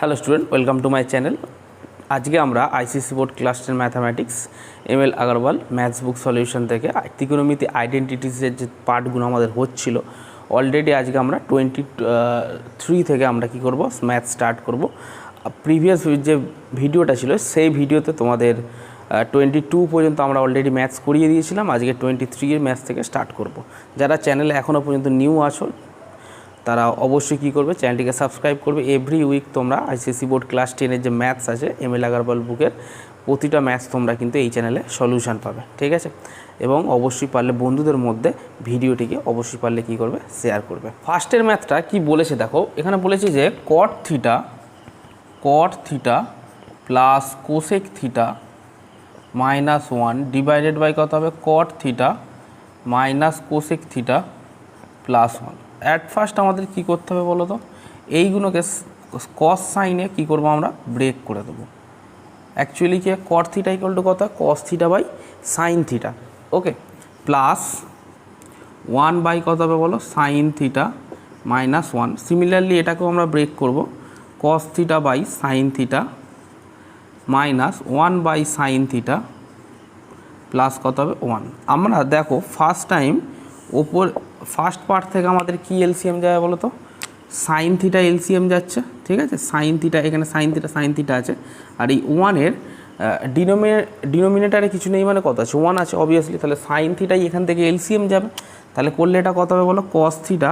Hello student, welcome to my channel. আজকে আমরা ICSE board class 10 mathematics ML Agarwal maths book solution থেকে ত্রিকোণমিতি আইডেন্টিটিসের যে পার্টগুলো আমাদের হচ্ছিল অলরেডি আজকে আমরা 23 থেকে আমরা কি করব, ম্যাথ স্টার্ট করব। প্রিভিয়াস যে ভিডিওটা ছিল সেই ভিডিওতে তোমাদের 22 পর্যন্ত আমরা অলরেডি ম্যাথস করিয়ে দিয়েছিলাম। আজকে 23 এর ম্যাথস থেকে স্টার্ট করব। যারা চ্যানেলে এখনও পর্যন্ত নিউ আছো তারা অবশ্যই কী করবে, চ্যানেলটিকে সাবস্ক্রাইব করবে। এভরি উইক তোমরা আইসিএসসি বোর্ড ক্লাস 10-এর যে ম্যাথস আছে এমএল আগরওয়াল বুকের প্রতিটা ম্যাথস তোমরা কিন্তু এই চ্যানেলে সলিউশন পাবে, ঠিক আছে। এবং অবশ্যই পারলে বন্ধুদের মধ্যে ভিডিওটিকে অবশ্যই পারলে কী করবে, শেয়ার করবে। ফার্স্টের ম্যাথটা কি বলেছে দেখো, এখানে বলেছে যে cot theta plus cosec theta -1 divided by কত হবে, cot theta minus cosec theta +1। At first আমাদের কি করতে হবে বলো তো, এইগুলোকে কস সাইনে কি করব, আমরা ব্রেক করে দেবো। অ্যাকচুয়ালি কি কট থিটা ইকুয়াল টু কত, cos theta by sine theta, okay, plus 1 by কত হবে বলো, সাইন থিটা -1। সিমিলারলি এটাকেও আমরা ব্রেক করব, cos theta by sine theta -1 by sine theta plus কত হবে 1। আমরা দেখো ফার্স্ট টাইম ওপর ফার্স্ট পার্ট থেকে আমাদের কি এলসিএম যাবে বলো তো, সাইন থিটা এলসিএম যাচ্ছে, ঠিক আছে। সাইন থিটা, এখানে সাইন থিটা আছে, আর এই 1-এর ডিনোমিনেটারে কিছু নেই, মানে কত আছে, 1 আছে অবভিয়াসলি। তাহলে সাইন থিটাই এখান থেকে এলসিএম যাবে। তাহলে করলে এটা কত হবে বলো, কস থিটা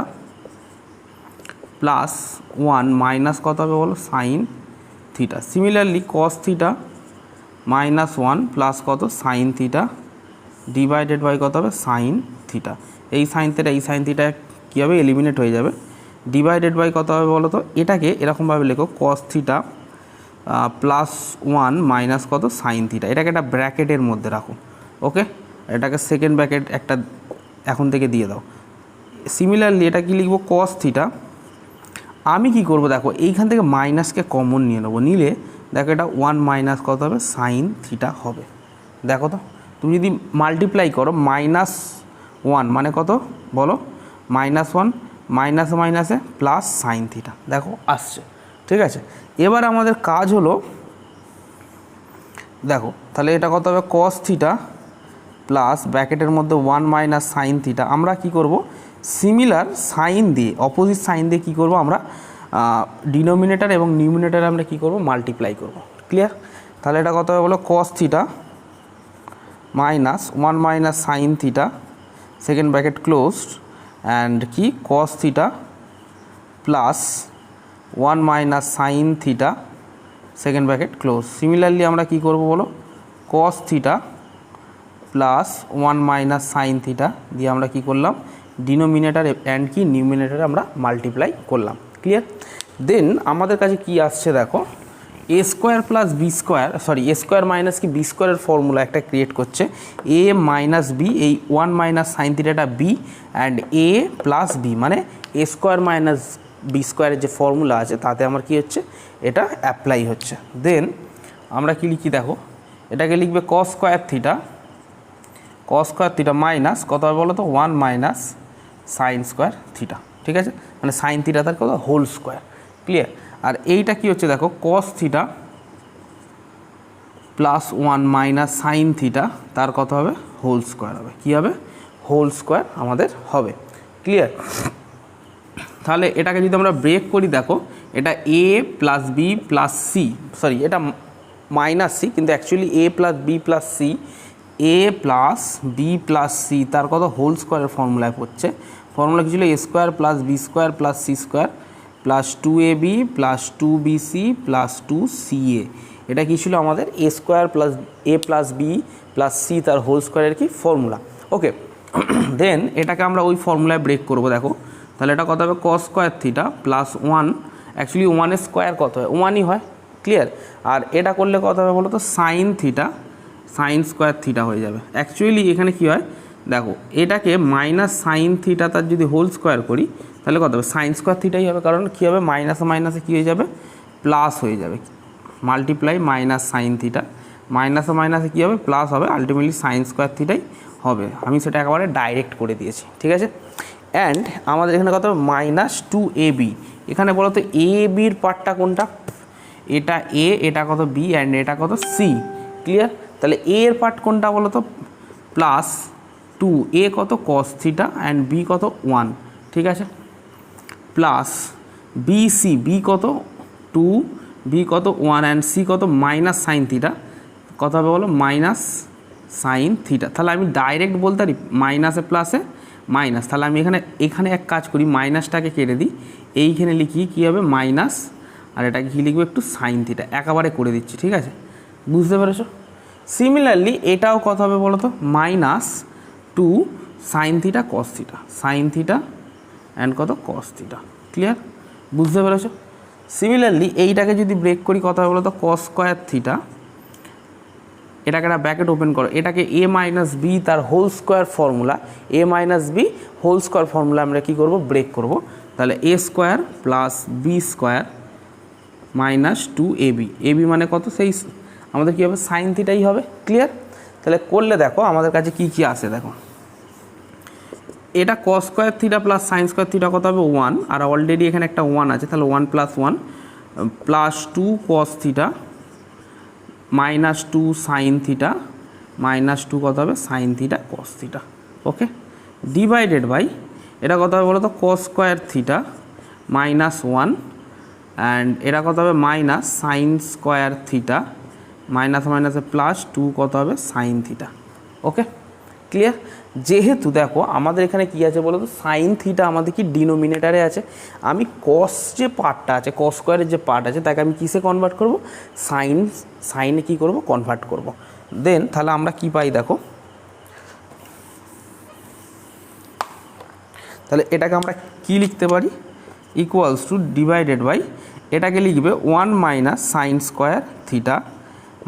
+1 মাইনাস কত হবে বলো, সাইন থিটা। সিমিলারলি কস থিটা -1 প্লাস কত, সাইন থিটা ডিভাইডেড বাই কত হবে, সাইন থিটা। এই সাইন থিটা কী হবে, এলিমিনেট হয়ে যাবে। ডিভাইডেড বাই কত হবে বলো তো, এটাকে এরকমভাবে লেখো, কস থিটা +1 মাইনাস কত, সাইন থিটা। এটাকে একটা ব্র্যাকেটের মধ্যে রাখো, ওকে। এটাকে সেকেন্ড ব্র্যাকেট একটা এখন থেকে দিয়ে দাও। সিমিলারলি এটা কি লিখবো, কস থিটা, আমি কি করব দেখো, এইখান থেকে মাইনাসকে কমন নিয়ে নেবো, নিলে দেখো এটা 1 মাইনাস কত হবে, সাইন থিটা হবে। দেখো তো, তুমি যদি মাল্টিপ্লাই করো -1 মানে কত বলো, -1 মাইনাসে প্লাস সাইন থিটা, দেখো আসছে, ঠিক আছে। এবার আমাদের কাজ হলো, দেখো তাহলে এটা কত হবে, কস থিটা প্লাস ব্র্যাকেটের মধ্যে 1 মাইনাস সাইন থিটা। আমরা কি করব, সিমিলার সাইন দিয়ে, অপোজিট সাইন দিয়ে কী করবো, আমরা ডিনোমিনেটার এবং নিউমিনেটারে আমরা কী করব, মাল্টিপ্লাই করব। ক্লিয়ার? তাহলে এটা কত হবে বলো, cos theta -1 minus sine theta second bracket closed and কি cos theta plus 1 minus sine theta second bracket close. Similarly আমরা কি করব বলো, cos theta plus 1 minus sine theta দিয়ে আমরা কি করলাম, ডিনোমিনেটার অ্যান্ড কি নিউমিনেটারে আমরা মাল্টিপ্লাই করলাম। ক্লিয়ার? দেন আমাদের কাছে কি আসছে দেখো, A square plus B square, sorry A square minus কি বি স্কোয়ারের ফর্মুলা একটা ক্রিয়েট করছে, এ মাইনাস বি, এই 1 মাইনাস সাইন থিটাটা B and A plus B, মানে এ স্কোয়ার মাইনাস বি স্কোয়ারের যে ফর্মুলা আছে তাতে আমার কি হচ্ছে, এটা অ্যাপ্লাই হচ্ছে। দেন আমরা কি লিখি দেখো, এটাকে লিখবে কস স্কোয়ার থিটা মাইনাস কত হবে বলো তো, 1 মাইনাস সাইন স্কোয়ার থিটা, ঠিক আছে, মানে সাইন থিটা তার কত, হোল স্কোয়ার। ক্লিয়ার? আর এইটা কি হচ্ছে দেখো, কস থিটা +1 মাইনাস সাইন থিটা তার কত হবে, হোল স্কোয়ার হবে। কী হবে, হোল স্কোয়ার আমাদের হবে। ক্লিয়ার? তাহলে এটাকে যদি আমরা ব্রেক করি দেখো, এটা A plus B plus C, sorry এটা মাইনাস সি, কিন্তু actually A plus B plus C, A plus B plus C তার কত, হোল স্কোয়ারের ফর্মুলায় পড়ছে। ফর্মুলা কি ছিল, A square plus B square plus C square plus 2ab plus 2bc plus 2ca। এটা কী ছিল আমাদের, A square plus A plus B plus C তার হোল স্কোয়ারের কি ফর্মুলা, ওকে। দেন এটাকে আমরা ওই ফর্মুলায় ব্রেক করব দেখো, তাহলে এটা কত হবে, কস স্কোয়ার থিটা +1, অ্যাকচুয়ালি 1-এর স্কোয়ার কত হয়, 1ই হয়। ক্লিয়ার? আর এটা করলে কত হবে বলো তো, sine theta sine square theta হয়ে যাবে। অ্যাকচুয়ালি এখানে কি হয় দেখো, এটাকে মাইনাস সাইন থিটা তার যদি হোল স্কোয়ার করি তাহলে কত হবে, সাইন স্কোয়ার থিটাই হবে, কারণ কী হবে, মাইনাসে কী হয়ে যাবে, প্লাস হয়ে যাবে, মাল্টিপ্লাই মাইনাস সাইন থিটা, মাইনাসে কী হবে, প্লাস হবে, আলটিমেটলি সাইন স্কোয়ার থিটাই হবে। আমি সেটা একেবারে ডাইরেক্ট করে দিয়েছি, ঠিক আছে। অ্যান্ড আমাদের এখানে কত হবে, -2ab। এখানে বলো তো এ বির পার্টটা কোনটা, এটা এ, এটা কত বি অ্যান্ড এটা কত সি। ক্লিয়ার? তাহলে এ এর পার্ট কোনটা বলো তো? প্লাস 2, এ কত কস থিটা অ্যান্ড বি কত 1, ঠিক আছে, প্লাস বি সি, বি কত 2, বি কত 1 অ্যান্ড সি কত মাইনাস সাইন থিটা, কত হবে বলো? Minus sine theta. তাহলে আমি ডাইরেক্ট বলতে পারি মাইনাসে প্লাসে মাইনাস। তাহলে আমি এখানে এক কাজ করি, মাইনাসটাকে কেটে দিই, এইখানে লিখি কী হবে মাইনাস, আর এটাকে কী লিখবো একটু সাইন থিটা, একেবারে করে দিচ্ছি, ঠিক আছে, বুঝতে পেরেছো? সিমিলারলি এটাও কত হবে বলো তো? Minus 2 sine theta cos theta, sine theta and কত কস থিটা। ক্লিয়ার? বুঝতে পেরেছো? সিমিলারলি এইটাকে যদি ব্রেক করি কত হবে বলো তো? কস স্কোয়ার থিটা, এটাকে একটা ব্র্যাকেট ওপেন করো, এটাকে এ মাইনাস বি তার whole square formula, A minus B whole square formula আমরা কী করবো? ব্রেক করব। তাহলে A square plus B square minus 2 AB, AB মানে কত? সেই আমাদের কী হবে? সাইন থিটাই হবে। ক্লিয়ার? তাহলে করলে দেখো আমাদের কাছে কী কী আসে দেখো, এটা কস square theta plus sign square theta কত হবে? 1, আর অলরেডি এখানে একটা 1 আছে, তাহলে 1 plus 1 plus 2 cos theta minus 2 sine theta minus 2 কত হবে? Sine theta cos theta. Okay, divided by এটা কত হবে বলো তো? Cos square theta minus 1 and এটা কত হবে? Minus sine square theta minus মাইনাসে প্লাস 2 কত হবে? Sine theta. Okay, clear? যেহেতু দেখো আমাদের এখানে কি আছে বলো তো? সাইন থিটা আমাদের কি ডিনোমিনেটারে আছে, আমি কস যে পার্টটা আছে, কস স্কোয়ারের যে পার্ট আছে, তাকে আমি কিসে কনভার্ট করব? সাইনে কি করব? কনভার্ট করব। দেন তাহলে আমরা কি পাই দেখো, তাহলে এটাকে আমরা কি লিখতে পারি? ইকুয়ালস টু ডিভাইডেড বাই, এটাকে লিখবে 1 minus sine square theta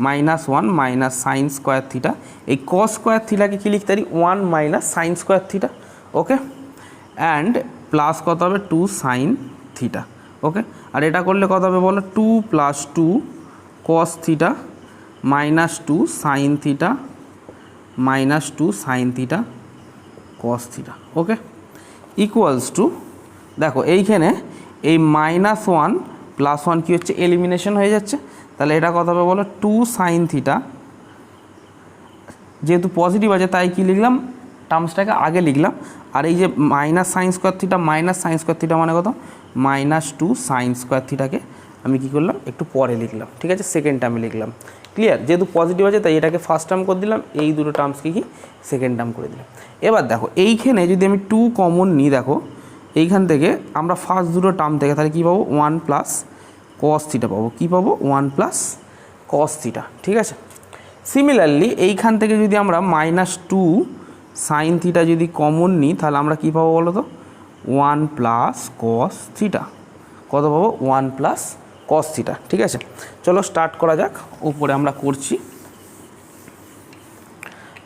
minus 1 minus sine square theta, এই কস স্কোয়ার থিটাকে কী লিখতে পারি? 1 minus sine square theta. Okay, and plus কত হবে? 2 সাইন থিটা। ওকে, আর এটা করলে কত হবে বলো? 2 plus 2 cos theta minus 2 sine theta minus 2 sine theta cos theta. Okay, equals to দেখো এইখানে এই মাইনাস 1 প্লাস 1 কী হচ্ছে? এলিমিনেশন হয়ে যাচ্ছে। তাহলে এটা কত হবে বলো? 2 সাইন থিটা, যেহেতু পজিটিভ আছে তাই কি লিখলাম? টার্মসটাকে আগে লিখলাম। আর এই যে minus sine square theta minus sine square theta মানে কত? মাইনাস 2 সাইন স্কোয়ার থিটাকে আমি কী করলাম? একটু পরে লিখলাম, ঠিক আছে, সেকেন্ড টার্মে লিখলাম। ক্লিয়ার? যেহেতু পজিটিভ আছে তাই এটাকে ফার্স্ট টার্ম করে দিলাম, এই দুটো টার্মসকে কি সেকেন্ড টার্ম করে দিলাম। এবার দেখো এইখানে যদি আমি 2 কমন নিই, দেখো এইখান থেকে আমরা ফার্স্ট দুটো টার্ম থেকে তাহলে কী পাবো? 1 প্লাস কস থিটা পাবো। কী পাবো? 1 প্লাস কস থিটা, ঠিক আছে। সিমিলারলি এইখান থেকে যদি আমরা মাইনাস 2 সাইন থিটা যদি কমন নিই তাহলে আমরা কী পাবো বলো তো? 1 প্লাস কস থিটা, কত পাবো? 1 প্লাস কস থিটা, ঠিক আছে। চলো স্টার্ট করা যাক, উপরে আমরা করছি।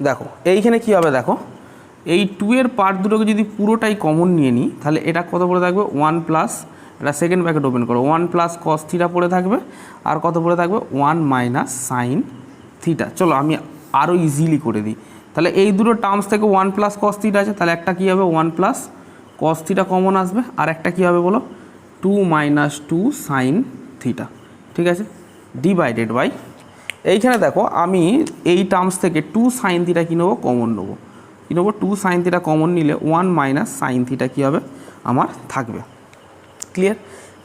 দেখো এইখানে কী হবে দেখো, এই 2 এর পার্ট দুটোকে যদি পুরোটাই কমন নিয়ে নিই তাহলে এটা কত পড়ে থাকবে? 1 প্লাস, এটা সেকেন্ড ব্র্যাকেট ওপেন করো, 1 প্লাস কস থিটা পড়ে থাকবে, আর কত পড়ে থাকবে? 1 মাইনাস সাইন থিটা। চলো আমি আরও ইজিলি করে দিই। তাহলে এই দুটো টার্মস থেকে 1 প্লাস কস থিটা আছে, তাহলে একটা কী হবে? 1 প্লাস কস থিটা কমন আসবে, আর একটা কী হবে বলো? 2 মাইনাস 2 সাইন থিটা, ঠিক আছে, ডিভাইডেড বাই এইখানে দেখো আমি এই টার্মস থেকে 2 সাইন থিটা কী নেবো? কমন নেবো। কী নেবো? 2 সাইন থিটা কমন নিলে 1 মাইনাস সাইন থিটা কী হবে? আমার থাকবে। ক্লিয়ার?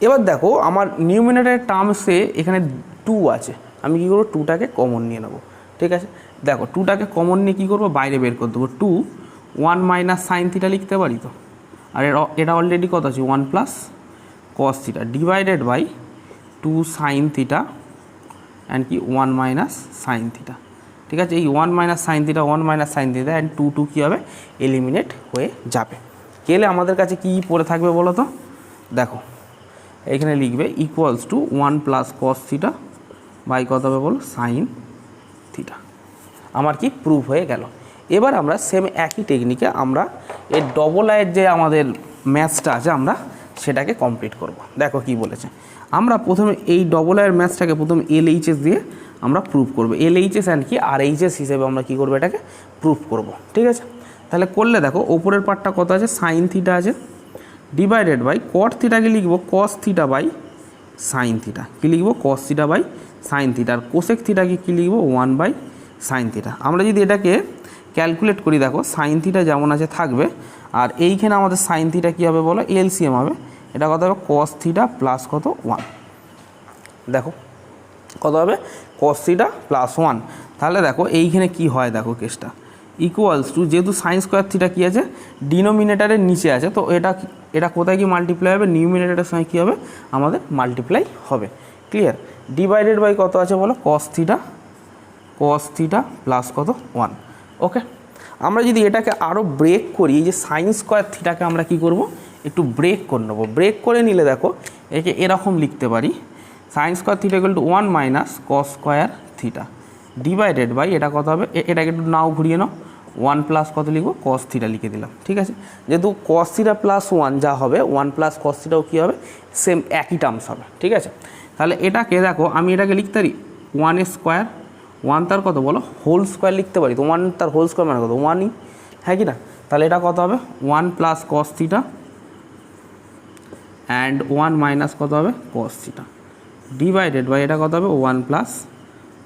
এবার দেখো আমার নিউমিনেটরের টার্মসে এখানে 2 আছে, আমি কী করবো? 2টাকে কমন নিয়ে নেবো, ঠিক আছে। দেখো 2টাকে কমন নিয়ে কী করবো? বাইরে বের করে দেবো। 2 1 মাইনাস সাইন থিটা লিখতে পারি তো, আর এটা অলরেডি কত আছে? 1 plus cos theta divided by 2 sine theta and কি 1 মাইনাস সাইন থিটা, ঠিক আছে। এই 1 minus sine theta 1 minus sine theta and 2 কী হবে? এলিমিনেট হয়ে যাবে। গেলে আমাদের কাছে কী পড়ে থাকবে বলো তো? দেখো এইখানে লিখবে equals to 1 plus cos theta by কত হবে বলো? Sine theta. আমার কি প্রুফ হয়ে গেল। এবার আমরা সেম একই টেকনিকে আমরা এর ডবল আয়ের যে আমাদের ম্যাথসটা আছে আমরা সেটাকে কমপ্লিট করব। দেখো কি বলেছে, আমরা প্রথমে এই ডবল আয়ের ম্যাথসটাকে প্রথমে LHS দিয়ে আমরা প্রুফ করব। LHS অ্যান্ড কি RHS হিসেবে আমরা কি করব? এটাকে প্রুফ করব, ঠিক আছে। তাহলে করলে দেখো ওপরের পার্টটা কত আছে? সাইন থিটা আছে, ডিভাইডেড বাই কট থিটাকে লিখব cos theta by sine theta, কী লিখবো cos theta by sine theta, আর কোসেক থিটাকে কী লিখবো 1 বাই সাইন থিটা। আমরা যদি এটাকে ক্যালকুলেট করি দেখো সাইন থিটা যেমন আছে থাকবে, আর এইখানে আমাদের সাইন থিটা কী হবে বলো এলসিএম হবে, এটা কত হবে কস থিটা প্লাস কত 1, দেখো কত হবে কস থিটা প্লাস 1। তাহলে দেখো এইখানে কি হয় দেখো কেসটা ইকুয়ালস টু, যেহেতু সাইন স্কোয়ার থিটা কী আছে ডিনোমিনেটারের নিচে আছে, তো এটা কোথায় কি মাল্টিপ্লাই হবে নিউমিনেটারের সঙ্গে কী হবে আমাদের মাল্টিপ্লাই হবে, ক্লিয়ার। ডিভাইডেড বাই কত আছে বলো কস থিটা প্লাস কত 1, ওকে। আমরা যদি এটাকে আরও ব্রেক করি, এই যে সাইন স্কোয়ার থিটাকে আমরা কি করব একটু ব্রেক করে নেবো। ব্রেক করে নিলে দেখো একে এরকম লিখতে পারি sine square theta equal to 1 minus cos square theta divided by এটা কত হবে, এটাকে একটু নাও ঘুরিয়ে নাও 1 প্লাস কত লিখবো কস থিটা লিখে দিলাম, ঠিক আছে। যেহেতু কস থিটা প্লাস 1 যা হবে 1 প্লাস কস থিটাও কী হবে সেম একই টার্মস হবে, ঠিক আছে। তাহলে এটাকে দেখো আমি এটাকে লিখতে পারি 1 স্কোয়ার, 1 তার কত বলো হোল স্কোয়ার লিখতে পারি, তো 1 তার হোল স্কোয়ার মানে কত 1ই, হ্যাঁ কি না। তাহলে এটা কত হবে 1 plus cos theta and 1 minus কত হবে কস থিটা ডিভাইডেড বাই এটা কত হবে 1 প্লাস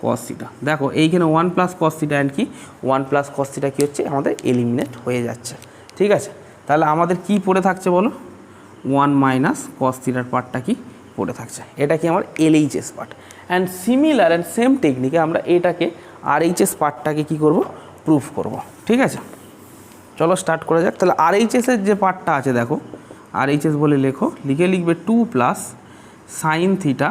কস থিটা। দেখো এইখানে 1 প্লাস কস থিটা অ্যান্ড কি 1 প্লাস কস থিটা কী হচ্ছে আমাদের এলিমিনেট হয়ে যাচ্ছে, ঠিক আছে। তাহলে আমাদের কি পড়ে থাকছে বলো 1 মাইনাস কস থিটার পার্টটা কি পড়ে থাকছে, এটা কি আমার LHS part. And similar and same টেকনিকে আমরা এটাকে আরএইচএস পার্টটাকে কি করব প্রুফ করব, ঠিক আছে। চলো স্টার্ট করা যাক। তাহলে আরএইচএসের যে পার্টটা আছে দেখো আরএইচএস বলে লিখে লিখবে 2 plus sine theta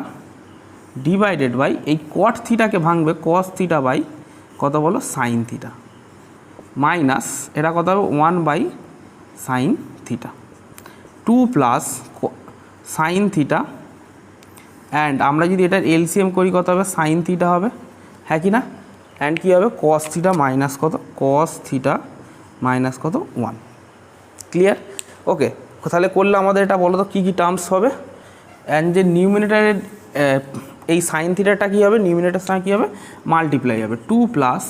divided by এই কট থিটাকে ভাঙবে কস থিটা বাই কত বলো সাইন থিটা মাইনাস এটা কত হবে 1 by sine theta 2 plus sine theta and আমরা যদি এটার এলসিএম করি কত হবে সাইন থিটা হবে, হ্যাঁ কি না, অ্যান্ড কী হবে কস থিটা মাইনাস কত কস থিটা মাইনাস কত 1, ক্লিয়ার, ওকে। তাহলে করলে আমাদের এটা বলো তো কী কী টার্মস হবে, অ্যান্ড যে নিউমিনেটারের এই সাইন থিটাটা কী হবে নিউমিনেটারের সঙ্গে কী হবে মাল্টিপ্লাই হবে 2 plus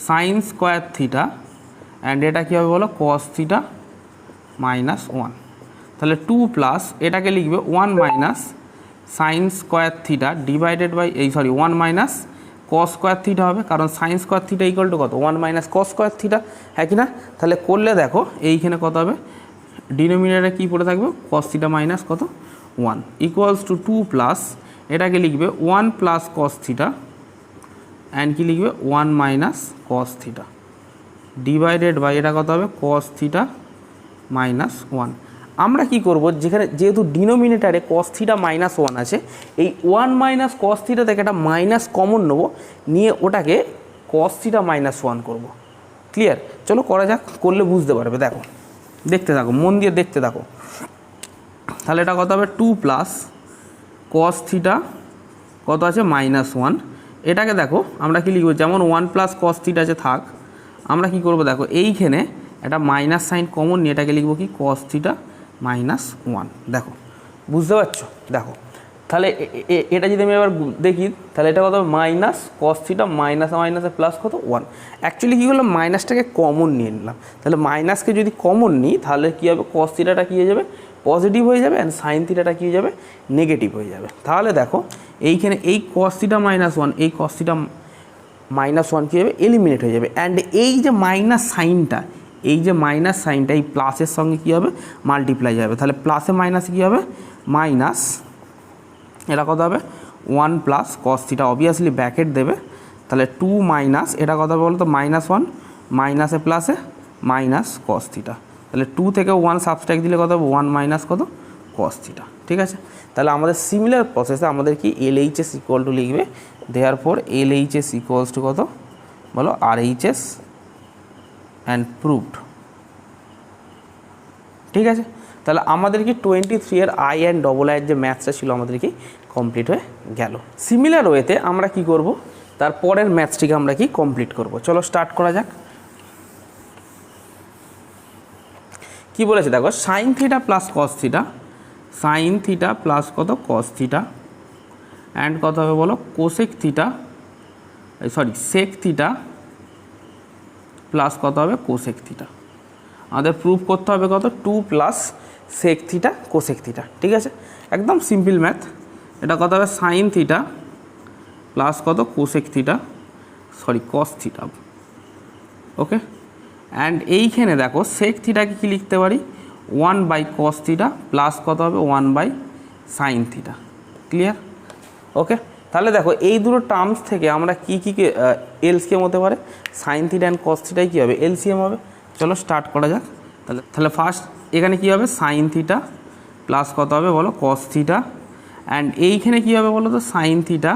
sign square theta and এটা কী হবে বলো কস থিটা মাইনাস 1। তাহলে 2 প্লাস এটাকে লিখবে 1 minus sine square theta divided by 1 minus cos square theta হবে, কারণ sine square theta equal to কত 1 মাইনাস কস স্কোয়ার থিটা, হ্যাঁ কি না। তাহলে করলে দেখো এইখানে কত হবে ডিনোমিনেটারে কী পড়ে থাকবে কস থিটা মাইনাস কত 1 ইকুয়ালস টু 2 প্লাস এটাকে লিখবে 1 প্লাস কস থিটা অ্যান্ড কি লিখবে 1 minus cos theta divided by এটা কত হবে কস থিটা মাইনাস 1। আমরা কি করব যেহেতু ডিনোমিনেটারে কস থিটা মাইনাস 1 আছে, এই 1 মাইনাস কস থিটা থেকে একটা মাইনাস কমন নেবো, নিয়ে ওটাকে কস থিটা মাইনাস 1 করবো, ক্লিয়ার। চলো করা যাক, করলে বুঝতে পারবে, দেখো দেখতে থাকো মন দিয়ে দেখতে থাকো। তাহলে এটা কত হবে 2 প্লাস কস থিটা কত আছে মাইনাস 1, এটাকে দেখো আমরা কি লিখবো যেমন 1 প্লাস কস থিটা আছে থাক, আমরা কি করব দেখো এইখানে একটা মাইনাস সাইন কমন নিয়ে এটাকে লিখবো কি কস থিটা মাইনাস 1, দেখো বুঝতে পারছো। দেখো তাহলে এটা যদি আমি এবার দেখি তাহলে এটা কত হবে মাইনাস কস থিটা মাইনাসে প্লাস কত 1। অ্যাকচুয়ালি কী করলাম মাইনাসটাকে কমন নিয়ে নিলাম, তাহলে মাইনাসকে যদি কমন নিই তাহলে কী হবে কস থিটাটা কী হয়ে যাবে পজিটিভ হয়ে যাবে অ্যান্ড সাইন থিটাটা কী হয়ে যাবে নেগেটিভ হয়ে যাবে। তাহলে দেখো এইখানে এই কস থিটা মাইনাস 1 এই কস থিটা মাইনাস 1 কী হবে এলিমিনেট হয়ে যাবে, অ্যান্ড এই যে মাইনাস সাইনটা এই প্লাসের সঙ্গে কী হবে মাল্টিপ্লাই যাবে, তাহলে প্লাসে মাইনাসে কী হবে মাইনাস এটা কত হবে 1 plus cos theta obviously bracket দেবে, তাহলে 2 মাইনাস এটা কত হবে বলো তো -1 মাইনাসে প্লাসে মাইনাস কস থিটা, তাহলে 2 থেকে 1 সাবস্ট্রাক্ট দিলে কত হবে 1 মাইনাস কত কস থিটা, ঠিক আছে। তাহলে আমাদের সিমিলার প্রসেসে আমাদের কি এলএইচএস ইকুয়াল টু লিখবে, দেয়ারফর এলএইচএস ইকুয়ালস টু কত বলো আরএইচএস অ্যান্ড প্রুভড, ঠিক আছে। তাহলে আমাদের কি 23 এর আই অ্যান্ড ডবল আইয়ের যে ম্যাথসটা ছিল আমাদের কি কমপ্লিট হয়ে গেল। সিমিলার ওয়েতে আমরা কি করব তারপরের ম্যাথসটিকে আমরা কি কমপ্লিট করব। চলো স্টার্ট করা যাক। কি বলেছে দেখো sine theta plus cos theta, sine theta plus কত কস থিটা অ্যান্ড কত হবে বলো cosec theta sec theta plus কত হবে কোসেক থিটা। আমাদের প্রুফ করতে হবে কত 2 plus sec theta cosec theta, ঠিক আছে একদম সিম্পল ম্যাথ। এটা কত হবে সাইন থিটা প্লাস কত cosec theta cos theta. Okay, and এইখানে দেখো সেক থিটাকে কী লিখতে পারি 1/cos থিটা প্লাস কত হবে 1/sin থিটা। ক্লিয়ার? ওকে, তাহলে দেখো এই দুটো টার্মস থেকে আমরা কী এলসিএম হতে পারে, সাইন থিটা অ্যান্ড কস থিটাই কী হবে এলসিএম হবে। চলো স্টার্ট করা যাক। তাহলে ফার্স্ট এখানে কী হবে সাইন থিটা প্লাস কত হবে বলো কস থিটা, অ্যান্ড এইখানে কী হবে বলো তো সাইন থিটা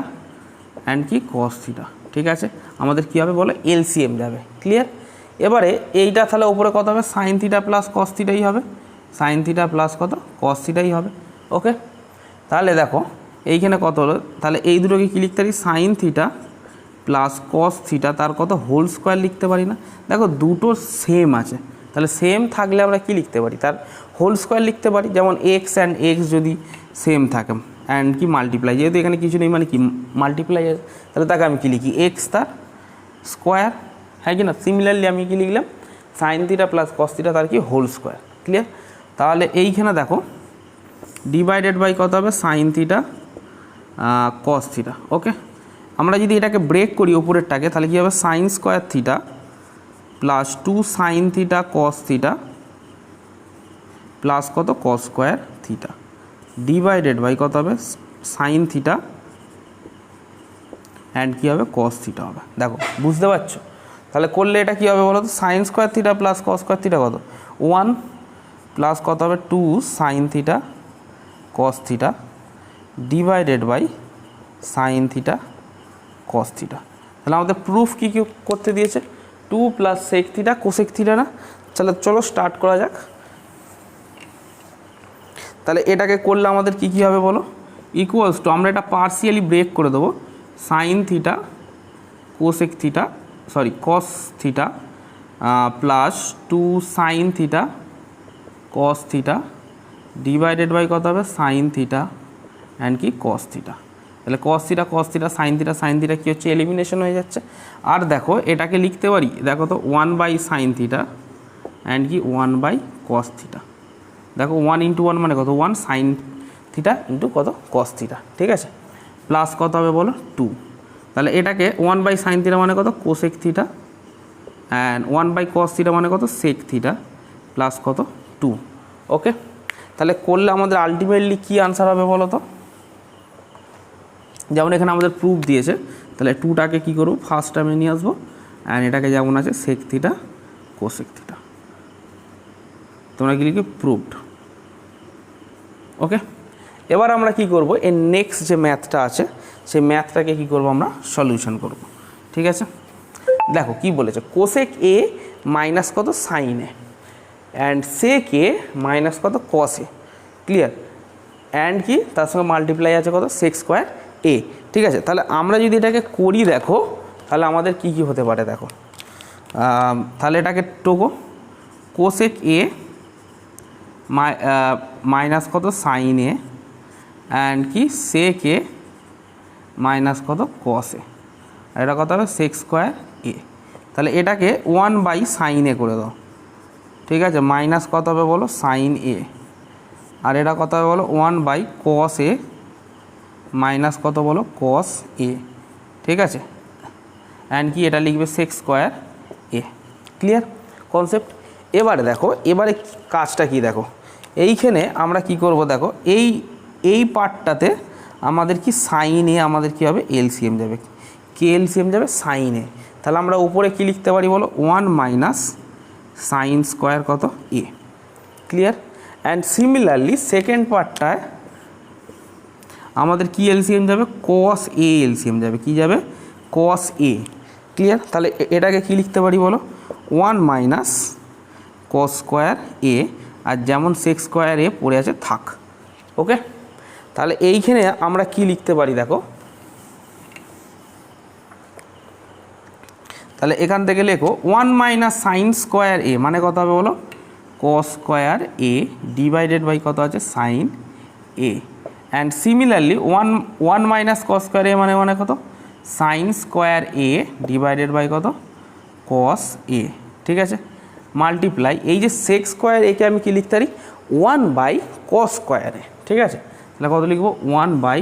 অ্যান্ড কি কস থিটা। ঠিক আছে, আমাদের কী হবে বলো এলসিএম যাবে। ক্লিয়ার? এবারে এইটা তাহলে ওপরে কত হবে সাইন থিটা প্লাস কস থিটাই হবে, সাইন থিটা প্লাস কত কস থিটাই হবে। ওকে, তাহলে দেখো এইখানে কত হলো, তাহলে এই দুটোকে কী লিখতে পারি sign theta plus cos theta তার কত হোল স্কোয়ার লিখতে পারি না। দেখো দুটো সেম আছে, তাহলে সেম থাকলে আমরা কি লিখতে পারি তার হোল স্কোয়ার লিখতে পারি। যেমন এক্স অ্যান্ড এক্স যদি সেম থাকে অ্যান্ড কি মাল্টিপ্লাই, যেহেতু এখানে কিছু নেই মানে কি মাল্টিপ্লাই আছে, তাহলে তাকে আমি কী লিখি এক্স তার স্কোয়ার, হ্যাঁ কি না। সিমিলারলি আমি কী লিখলাম sign theta plus cos theta তার কি হোল স্কোয়ার। ক্লিয়ার? তাহলে এইখানে দেখো ডিভাইডেড বাই কত হবে sine theta cos theta. Okay, আমরা যদি এটাকে ব্রেক করি উপরেরটাকে তাহলে কী হবে sine square theta plus 2 sine theta cos theta plus কত cos square theta divided by কত হবে সাইন থিটা অ্যান্ড কী হবে কস থিটা হবে। দেখো বুঝতে পারছো? তাহলে করলে এটা কী হবে বলো তো sine square theta plus cos square theta কত 1 প্লাস কত হবে 2 sine theta cos theta divided by sine theta cos theta. তাহলে আমাদের প্রুফ কী কী করতে দিয়েছে 2 plus sec theta cosec theta না। তাহলে চলো স্টার্ট করা যাক। তাহলে এটাকে করলে আমাদের কী কী হবে বলো ইকুয়ালস টু, আমরা এটা পার্সিয়ালি ব্রেক করে দেবো sine theta cosec theta cos theta plus 2 sine theta cos theta divided by কত হবে সাইন থিটা অ্যান্ড কি কস থিটা। তাহলে কস থিটা সাইন থিটা কী হচ্ছে এলিমিনেশন হয়ে যাচ্ছে। আর দেখো এটাকে লিখতে পারি দেখো তো 1/sin থিটা অ্যান্ড কি 1/cos থিটা। দেখো 1 × 1 মানে কত 1 সাইন থিটা ইন্টু কত কস থিটা। ঠিক আছে, প্লাস কত হবে বলো 2। তাহলে এটাকে 1/sin থিটা মানে কত cosec theta and 1/cos theta মানে কত সেক থিটা প্লাস কত 2। ওকে, তাহলে করলে আমাদের আলটিমেটলি কী আনসার হবে বলো তো, যেমন এখানে আমাদের প্রুফ দিয়েছে তাহলে 2টাকে কী করবো ফার্স্ট টার্মে নিয়ে আসবো অ্যান্ড এটাকে যেমন আছে সেক থিটা কোসেক থিটা, তোমরা কি লিখে প্রুফড। ওকে, এবার আমরা কি করব এর নেক্সট যে ম্যাথটা আছে সেই ম্যাথটাকে কি করব আমরা সলিউশন করব। ঠিক আছে, দেখো কি বলেছে কোসেক এ মাইনাস কত sine A and sec a minus কত কস এ। ক্লিয়ার? অ্যান্ড কি তার সঙ্গে মাল্টিপ্লাই আছে কত সেক স্কোয়ার এ। ঠিক আছে, তাহলে আমরা যদি এটাকে করি দেখো তাহলে আমাদের কি কি হতে পারে দেখো, তাহলে এটাকে টোকো কোসেক এ মাইনাস কত সাইন এ অ্যান্ড কি সেক এ মাইনাস কত কস এ, আর এটা কত হবে সেক স্কোয়ার এ। তাহলে এটাকে 1/sin এ করে দাও। ঠিক আছে, মাইনাস কত হবে বলো সাইন এ, আর এটা কত হবে বলো 1/cos এ মাইনাস কত বলো cos এ। ঠিক আছে, অ্যান্ড কি এটা লিখবে sec square A. Clear concept? এবারে দেখো এবারে কাজটা কি দেখো, এইখানে আমরা কি করব দেখো এই পার্টটাতে আমাদের কি সাইন এ আমাদের কি হবে এলসিএম যাবে, কে এলসিএম যাবে সাইন এ। তাহলে আমরা উপরে কি লিখতে পারি বলো 1 - সাইন স্কোয়ার কত এ। ক্লিয়ার? অ্যান্ড সিমিলারলি সেকেন্ড পার্টটায় আমাদের কি এলসিএম যাবে কস এ এলসিএম যাবে, কি যাবে কস এ। ক্লিয়ার? তাহলে এটাকে কি লিখতে পারি বলো 1 - cos স্কোয়ার এ, আর যেমন সেক স্কোয়ার এ পড়ে আছে থাক। ওকে, তাহলে এইখানে আমরা কি লিখতে পারি দেখো, তাহলে এখান থেকে লেখো 1 - সাইন স্কোয়ার এ মানে কত হবে বলো cos square A divided by কত আছে sine A. And similarly 1 - cos square এ মানে কত sine square A divided by কত cos এ। ঠিক আছে, মাল্টিপ্লাই এই যে সেক স্কোয়ার একে আমি কি লিখতে পারি 1/cos স্কোয়ার এ। ঠিক আছে, তাহলে কত লিখবো 1/cos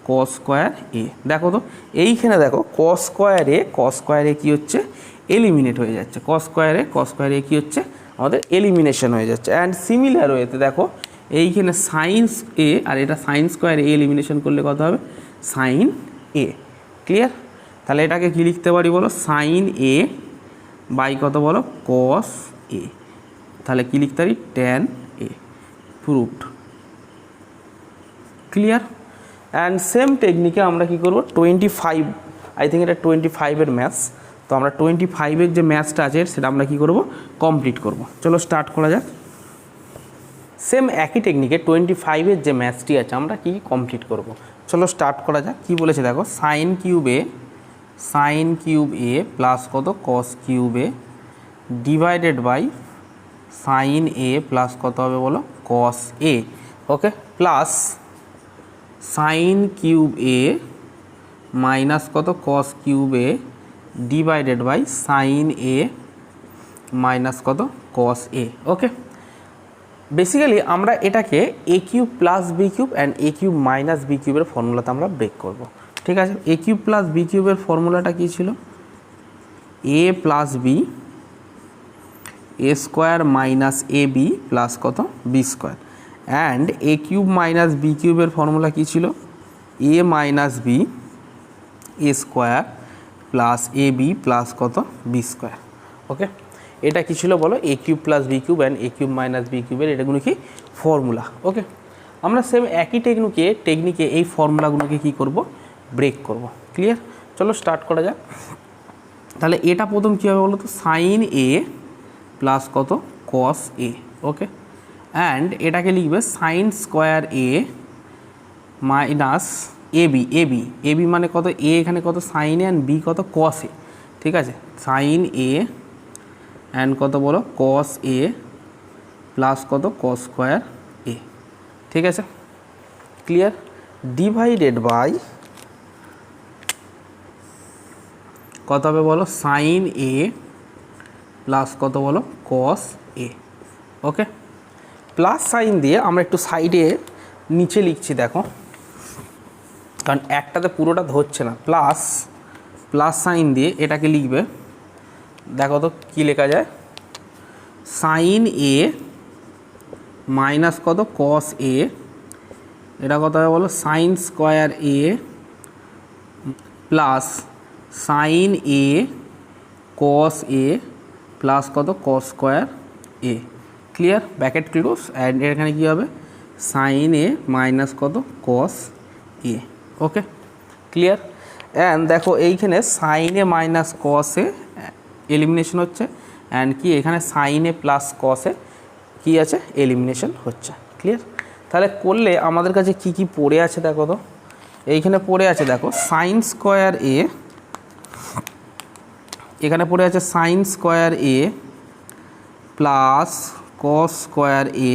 কস স্কোয়ার এ। দেখো তো এইখানে দেখো কস স্কোয়ার এ কী হচ্ছে, এলিমিনেট হয়ে যাচ্ছে। কস স্কোয়ার এ কী হচ্ছে, আমাদের এলিমিনেশন হয়ে যাচ্ছে। অ্যান্ড সিমিলার ওয়েতে দেখো এইখানে সাইন্স এ আর এটা সাইন স্কোয়ার এ এলিমিনেশন করলে কত হবে, সাইন এ। ক্লিয়ার? তাহলে এটাকে কী লিখতে পারি বলো, সাইন এ বাই কত বলো, কস এ। তাহলে কী লিখতে পারি, tan A. Proved. Clear? And same টেকনিকে আমরা কী করবো, 25, আই থিঙ্ক এটা 25-এর ম্যাথস, তো আমরা 25-এর যে ম্যাথসটা আছে সেটা আমরা কী করবো, কমপ্লিট করব। চলো স্টার্ট করা যাক। সেম একই টেকনিকে 25-এর যে ম্যাথসটি আছে আমরা কি কমপ্লিট করব। চলো স্টার্ট করা যাক। কী বলেছে দেখো, সাইন কিউব এ প্লাস কত, cos cube A divided by sine A plus কত হবে বলো, cos A. Okay, plus sine cube A minus কত, cos cube A divided by sine A minus কত, কস এ। ওকে, বেসিক্যালি আমরা এটাকে A cube plus B cube and A cube minus B কিউবের ফর্মুলাতে আমরা ব্রেক করব। ঠিক আছে, এ কিউব প্লাস বি কিউবের ফর্মুলাটা কী ছিল, A plus B A square minus A B plus কত, B square. And A cube minus B কিউবের ফর্মুলা কী ছিল, A minus B A square plus A B plus কত, বি স্কোয়ার। ওকে, এটা কী ছিল বলো, A cube plus B cube and A cube minus B কিউবের এটাগুলো কি ফর্মুলা। ওকে, আমরা সেম একই টেকনিকে এই ফর্মুলাগুলোকে কী করব, ব্রেক করব। ক্লিয়ার? চলো স্টার্ট করা যাক। তাহলে এটা প্রথম কী হবে বলো তো, সাইন এ প্লাস কত, কস এ। ওকে, অ্যান্ড এটাকে লিখবে sign square A minus A B মানে কত, এ এখানে কত সাইন এ অ্যান্ড বি কত, কস এ। ঠিক আছে, সাইন এ অ্যান্ড কত বলো, কস এ প্লাস কত, কস স্কোয়ার এ। ঠিক আছে, ক্লিয়ার? ডিভাইডেড বাই কত হবে বলো, সাইন এ প্লাস কত বলো, cos A. Okay, plus sign দিয়ে আমরা একটু সাইডে নিচে লিখছি দেখো, কারণ একটাতে পুরোটা ধরছে না। প্লাস সাইন দিয়ে এটাকে লিখবে, দেখো তো কী লেখা যায়, সাইন এ মাইনাস কত, কস এ। এটা কত হবে বলো, sign square A plus sine A cos A plus কত, cos square A. Clear? Bracket close. And এখানে কী হবে, সাইন এ মাইনাস কত, cos A. Okay, clear? And দেখো এইখানে সাইন এ মাইনাস কস এ এলিমিনেশন হচ্ছে, অ্যান্ড কি এখানে সাইন এ প্লাস কস এ কী আছে, এলিমিনেশন হচ্ছে। ক্লিয়ার? তাহলে করলে আমাদের কাছে কি কি পড়ে আছে দেখো তো, এইখানে পড়ে আছে দেখো সাইন স্কোয়ার এ, এখানে পড়ে আছে sine square A plus cos square A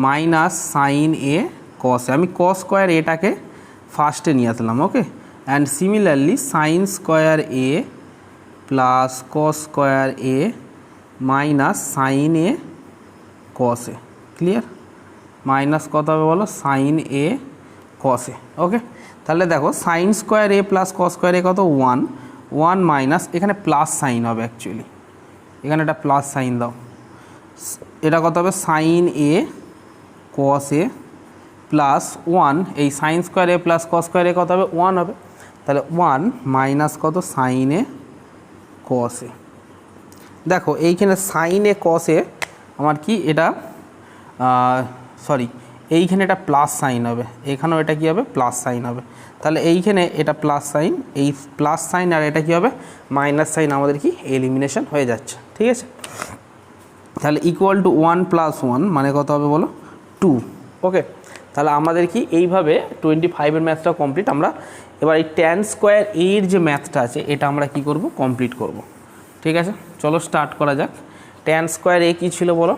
minus sine A cos A. আমি কস স্কোয়ার এটাকে ফার্স্টে নিয়ে আসলাম। Okay, and similarly sine square A plus cos square A minus sine A cos A. Clear? Minus কত হবে বলো, sine A cos A. ওকে, তাহলে দেখো সাইন স্কোয়ার এ প্লাস কস স্কোয়ার এ কত, 1 মাইনাস এখানে প্লাস সাইন হবে, অ্যাকচুয়ালি এখানে একটা প্লাস সাইন দাও, এটা কত হবে, sine A cos A plus 1, এই সাইন স্কোয়ার এ প্লাস কস স্কোয়ার এ কত হবে, 1 হবে। তাহলে 1 মাইনাস কত, সাইন এ কস এ। দেখো এইখানে সাইন এ কস এ আমার কি এটা, এইখানে এটা প্লাস সাইন হবে, এখানেও এটা কী হবে, প্লাস সাইন হবে। তাহলে এইখানে এটা প্লাস সাইন, এই প্লাস সাইন আর এটা কী হবে, মাইনাস সাইন, আমাদের কি এলিমিনেশন হয়ে যাচ্ছে। ঠিক আছে, তাহলে ইকুয়াল টু 1 + 1 মানে কত হবে বলো, 2। ওকে, তাহলে আমাদের কি এইভাবে 25-এর ম্যাথটা কমপ্লিট। আমরা এবার এই ট্যান স্কোয়ার এর যে ম্যাথটা আছে এটা আমরা কি করব, কমপ্লিট করব। ঠিক আছে, চলো স্টার্ট করা যাক। ট্যান স্কোয়ার এ কী ছিল বলো,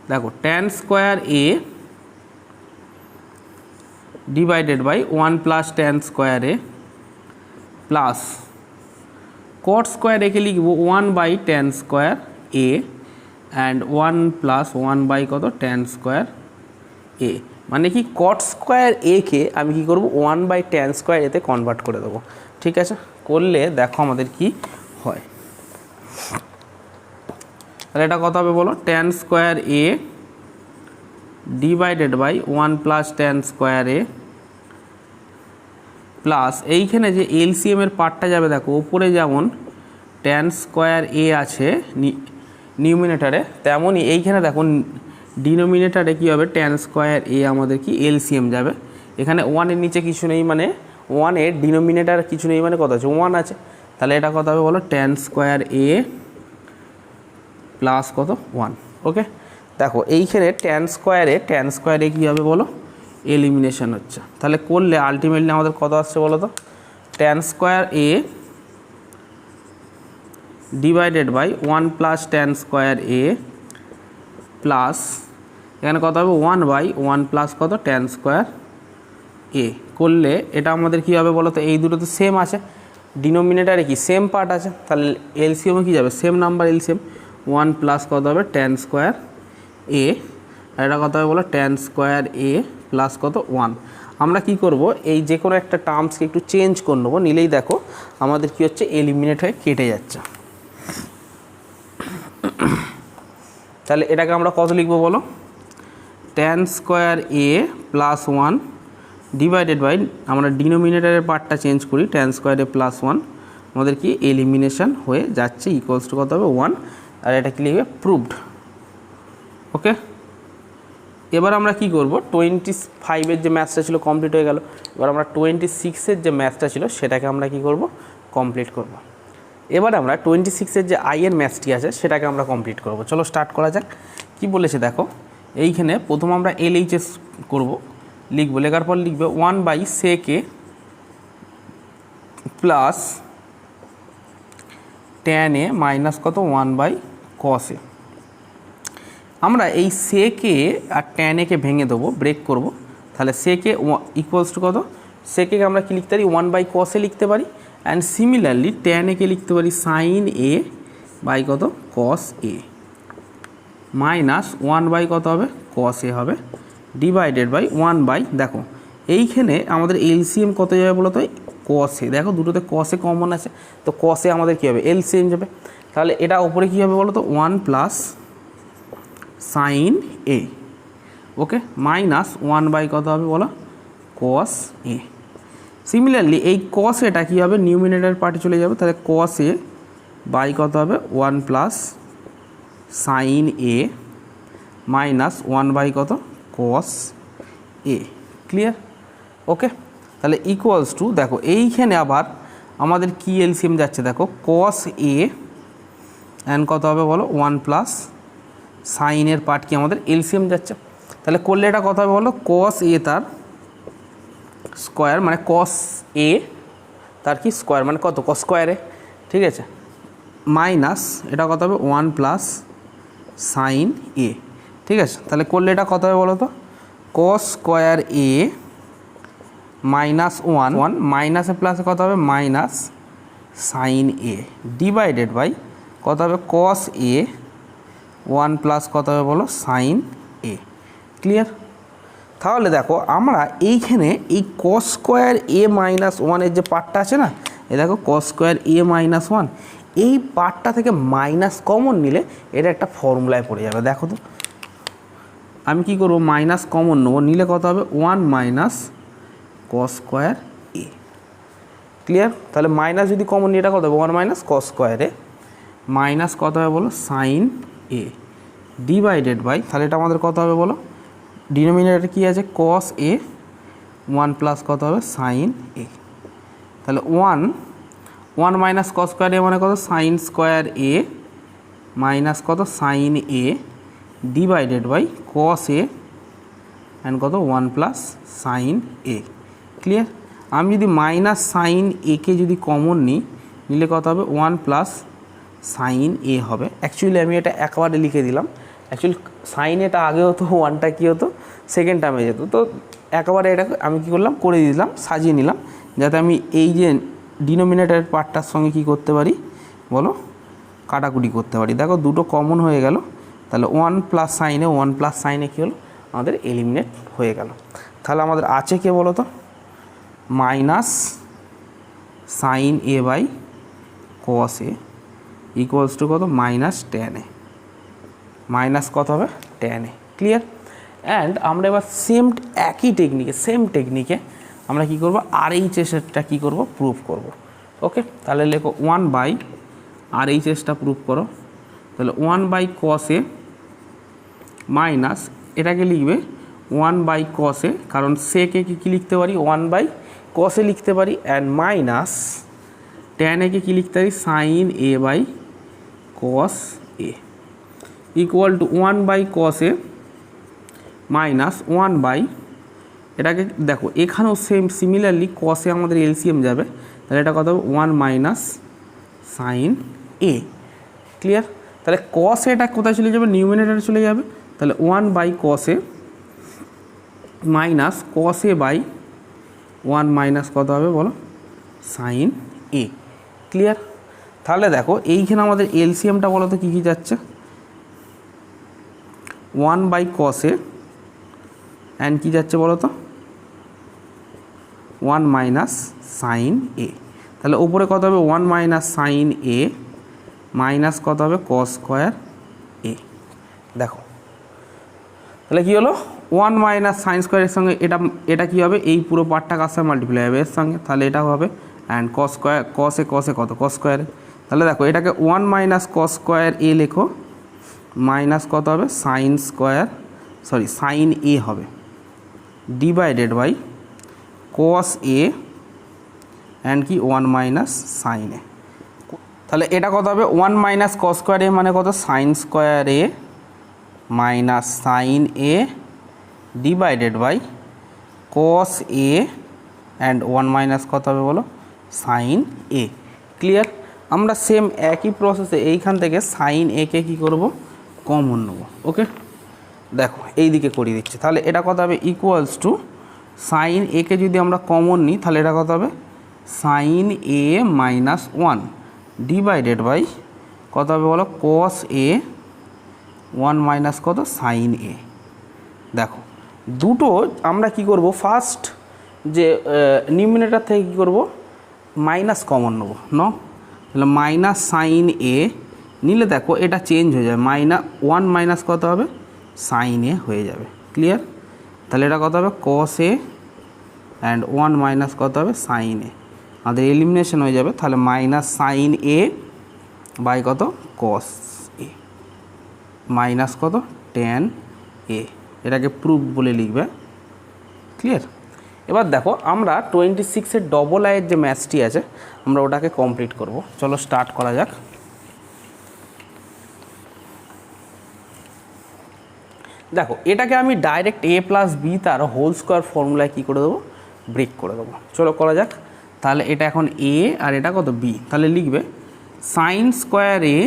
দেখো tan square A divided by 1 + tan square A plus cot square একে লিখব 1/tan square a and 1 + 1 by কত, ট্যান স্কোয়ার এ। মানে কি কট স্কোয়ার এ কে আমি কি করব 1/tan² এতে কনভার্ট করে দেবো। ঠিক আছে, করলে দেখো আমাদের কি হয়। তাহলে এটা কত হবে বলো, tan² a divided by 1 + tan² a plus এইখানে যে এলসিএম এর পার্টটা যাবে দেখো ওপরে যেমন tan² a আছে নিউমিনেটারে, তেমনই এইখানে দেখো ডিনোমিনেটারে কী হবে tan² a আমাদের কি এলসিএম যাবে। এখানে 1 এর নিচে কিছু নেই, মানে 1 এর ডিনোমিনেটার কিছু নেই, মানে কত আছে 1 আছে। তাহলে এটা কত হবে বলো, tan² a প্লাস কত 1। ওকে, দেখো এইখানে tan² a কী হবে বলো, এলিমিনেশন হচ্ছে। তাহলে করলে আলটিমেটলি আমাদের কত আসছে বলো তো, tan² a divided by 1 + tan² a plus এখানে কত হবে 1/1 প্লাস কত tan² a। করলে এটা আমাদের কী হবে বলো তো, এই দুটো তো সেম আছে, ডিনোমিনেটারে কি সেম পার্ট আছে, তাহলে এলসিএমে কী যাবে সেম নাম্বার এলসিএম 1 প্লাস কত হবে tan² a, আর এটা কত হবে বলো tan² a প্লাস কত 1। আমরা কি করব, এই যে কোনো একটা টার্মসকে একটু চেঞ্জ করে নেবো, নিলেই দেখো আমাদের কি হচ্ছে এলিমিনেট হয়ে কেটে যাচ্ছে। তাহলে এটাকে আমরা কত লিখবো বলো, tan² a plus 1 divided by, আমরা ডিনোমিনেটারের পার্টটা চেঞ্জ করি, tan² a প্লাস 1 আমাদের কি এলিমিনেশন হয়ে যাচ্ছে, ইকুয়ালস টু কত হবে 1। আর এটা কি লিখবে প্রুভড। ওকে, এবার আমরা কি করব, 25-এর যে ম্যাথসটা ছিল কমপ্লিট হয়ে গেল, এবার আমরা 26-এর যে ম্যাথসটা ছিল সেটাকে আমরা কি করব, কমপ্লিট করব। এবার আমরা 26-এর যে এর ম্যাথসটি আছে সেটাকে আমরা কমপ্লিট করব। চলো স্টার্ট করা যাক। কি বলেছে দেখো, এইখানে প্রথম আমরা LHS করব, লিখবো, লেখার পর লিখবে 1/sec a plus tan a minus কত 1/cos a। আমরা এই sec a R tan a কে ভেঙে দেবো, ব্রেক করব। তাহলে sec a ইকুয়ালস টু কত, sec a কে আমরা কি লিখতে পারি 1/cos a লিখতে পারি, অ্যান্ড সিমিলারলি tan a কে লিখতে পারি sin a বাই কত cos a মাইনাস 1 কত হবে cos a হবে ডিভাইডেড বাই 1 দেখো এইখানে আমাদের এলসিএম কত যাবে বলো তো, cos a, দেখো দুটোতে cos a কমন আছে, তো cos a আমাদের কী হবে এলসিএম যাবে। তাহলে এটা উপরে কী হবে বলো তো 1 plus sin a, okay, minus 1 কত হবে বলো cos a। সিমিলারলি এই cos এটা কী হবে নিউমিনেটর পার্টে চলে যাবে, তাহলে cos a বাই কত হবে 1 প্লাস sin a মাইনাস 1 কত cos a। ক্লিয়ার? ওকে, তাহলে ইকুয়ালস টু দেখো এইখানে আবার আমাদের কি এলসিএম যাচ্ছে দেখো cos a অ্যান্ড কত হবে বলো 1 প্লাস সাইনের পার্ট কি আমাদের এলসিএম যাচ্ছে। তাহলে করলে এটা কত হবে বলো, cos a তার স্কোয়ার, মানে cos a তার কি স্কোয়ার, মানে কত cos স্কোয়ারে, ঠিক আছে, মাইনাস এটা কত হবে 1 প্লাস সাইন a। ঠিক আছে, তাহলে করলে এটা কত হবে বলো তো, cos স্কোয়ার a মাইনাস 1 মাইনাসে প্লাসে কত হবে minus sine a divided by কত হবে cos a 1 প্লাস কত হবে বলো সাইন a। ক্লিয়ার? তাহলে দেখো আমরা এইখানে এই cos স্কোয়ার a মাইনাস 1-এর যে পার্টটা আছে না, এই দেখো cos স্কোয়ার a মাইনাস 1, এই পার্টটা থেকে মাইনাস কমন নিলে এটা একটা ফর্মুলায় পড়ে যাবে। দেখো তো আমি কি করব, মাইনাস কমন নেবো, নিলে কত হবে 1 minus cos square a। Clear? তাহলে মাইনাস যদি কমন নিয়ে এটা কত হবে 1 মাইনাস cos স্কোয়ারে মাইনাস কত হবে বলো সাইন a ডিভাইডেড বাই, তাহলে এটা আমাদের কত হবে বলো, ডিনোমিনেটর কি আছে cos a 1 প্লাস কত হবে সাইন a। তাহলে 1 মাইনাস cos স্কোয়ার a মানে কত সাইন স্কোয়ার a মাইনাস কত sine a divided by cos a and কত 1 প্লাস সাইন a। ক্লিয়ার? আমি যদি মাইনাস সাইন a কে যদি কমন নিই, নিলে কত হবে 1 প্লাস সাইন a হবে। অ্যাকচুয়ালি আমি এটা একবারে লিখে দিলাম, অ্যাকচুয়ালি সাইন এটা আগে হতো, 1টা কী হতো সেকেন্ড টার্মে যেত, তো একবারে এটা আমি কী করলাম করে দিলাম, সাজিয়ে নিলাম, যাতে আমি এই যে ডিনোমিনেটরের পার্টটার সঙ্গে কী করতে পারি বলো কাটাকুটি করতে পারি। দেখো দুটো কমন হয়ে গেল, তাহলে 1 প্লাস সাইনে 1 প্লাস সাইনে কী হলো আমাদের এলিমিনেট হয়ে গেল। তাহলে আমাদের আছে কে বলো তো, minus sine a by cos a equals to কত, মাইনাস ট্যান এ, মাইনাস কত হবে, ট্যান এ। ক্লিয়ার? অ্যান্ড আমরা এবার একই টেকনিকে আমরা কী করবো, RHSটা কী করবো, প্রুভ করব। ওকে, তাহলে লেখো 1 বাই RHSটা প্রুভ করো। তাহলে 1 বাই কস এ মাইনাস, এটাকে লিখবে 1 বাই কস এ, কারণ সেকে কী লিখতে পারি, 1 বাই কস এ লিখতে পারি, অ্যান্ড মাইনাস ট্যান একে কী লিখতে পারি, sine a by cos a equal to 1 by cos a minus 1 by, এটাকে দেখো এখানেও সিমিলারলি কসে আমাদের এলসিএম যাবে, তাহলে এটা কত হবে, 1 মাইনাস সাইন এ। ক্লিয়ার? তাহলে কস এটা কোথায় চলে যাবে, নিউমিনেটরে চলে যাবে, তাহলে 1 by cos a minus cos a by 1 minus কত হবে বলো, সাইন এ। ক্লিয়ার? তাহলে দেখো এইখানে আমাদের এলসিএমটা বলো তো কী কী যাচ্ছে, 1 বাই কস এ অ্যান্ড কী যাচ্ছে বলো তো, 1 মাইনাস সাইন এ। তাহলে উপরে কত হবে, 1 মাইনাস সাইন এ মাইনাস কত হবে, কস স্কোয়ার এ। দেখো তাহলে কী হলো, 1 মাইনাস সাইন স্কোয়ারের সঙ্গে এটা কী হবে, এই পুরো পার্টটা কার সঙ্গে মাল্টিপ্লাই হবে, এর সঙ্গে, তাহলে এটা হবে, অ্যান্ড কস স্কোয়ার, কসে কত, কস স্কোয়ারে। তাহলে দেখো এটাকে 1 মাইনাস কস স্কোয়ার এ লেখো, মাইনাস কত হবে, সাইন এ হবে, divided by cos a and কি 1 মাইনাস সাইন এ। তাহলে এটা কত হবে, 1 মাইনাস কস স্কোয়ার এ মানে কত, sine square A minus sine a divided by cos a and 1 minus কত হবে বলো, সাইন এ। ক্লিয়ার? আমরা সেম একই প্রসেসে এইখান থেকে সাইন এ কে কী করবো, কমন নেব। ওকে, দেখো এই দিকে করিয়ে দিচ্ছি। তাহলে এটা কত হবে, ইকুয়ালস টু সাইন এ কে যদি আমরা কমন নিই তাহলে এটা কত হবে, sine A minus 1 divided by কত হবে বলো, কস এ 1 মাইনাস কত, সাইন এ। দেখো দুটো আমরা কি করব, ফার্স্ট যে নিউমিনেটর থেকে কী করবো, মাইনাস কমন নেব, তাহলে মাইনাস সাইন এ নিলে দেখো এটা চেঞ্জ হয়ে যাবে, 1 মাইনাস কত হবে, সাইন এ হয়ে যাবে। ক্লিয়ার? তাহলে এটা কত হবে, কস এ অ্যান্ড 1 মাইনাস কত হবে, সাইন এ, আমাদের এলিমিনেশন হয়ে যাবে। তাহলে মাইনাস সাইন এ বাই কত, কস এ মাইনাস কত, ট্যান এ, এটাকে প্রুফ বলে লিখবে। ক্লিয়ার? এবার দেখো আমরা 26-এর ডবল আইয়ের যে ম্যাথসটি আছে আমরা ওটাকে কমপ্লিট করব। চলো স্টার্ট করা যাক। দেখো এটাকে আমি ডাইরেক্ট a প্লাস বি তার হোল স্কোয়ার ফর্মুলায় কী করে দেবো, ব্রেক করে দেবো। চলো করা যাক। তাহলে এটা এখন a আর এটা কত, b। তাহলে লিখবে সাইন স্কোয়ার এ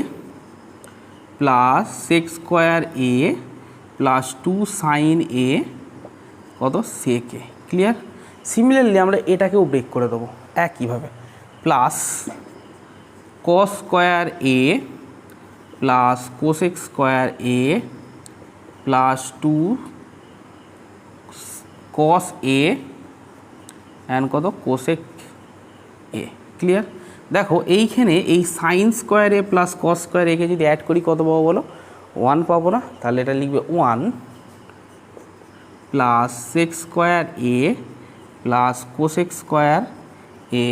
প্লাস সেক স্কোয়ার এ প্লাস 2 সাইন এ কত, সেক এ। ক্লিয়ার? সিমিলারলি আমরা এটাকেও ব্রেক করে দেবো একইভাবে, plus cos square A plus cosec square A plus 2 cos a and কত, কোসেক এ। ক্লিয়ার? দেখো এইখানে এই সাইন স্কোয়ার এ প্লাস কস স্কোয়ার একে যদি অ্যাড করি কত পাবো বলো, 1 পাবো না? তাহলে এটা লিখবে 1 প্লাস সেক স্কোয়ার এ প্লাস কোসেক স্কোয়ার এ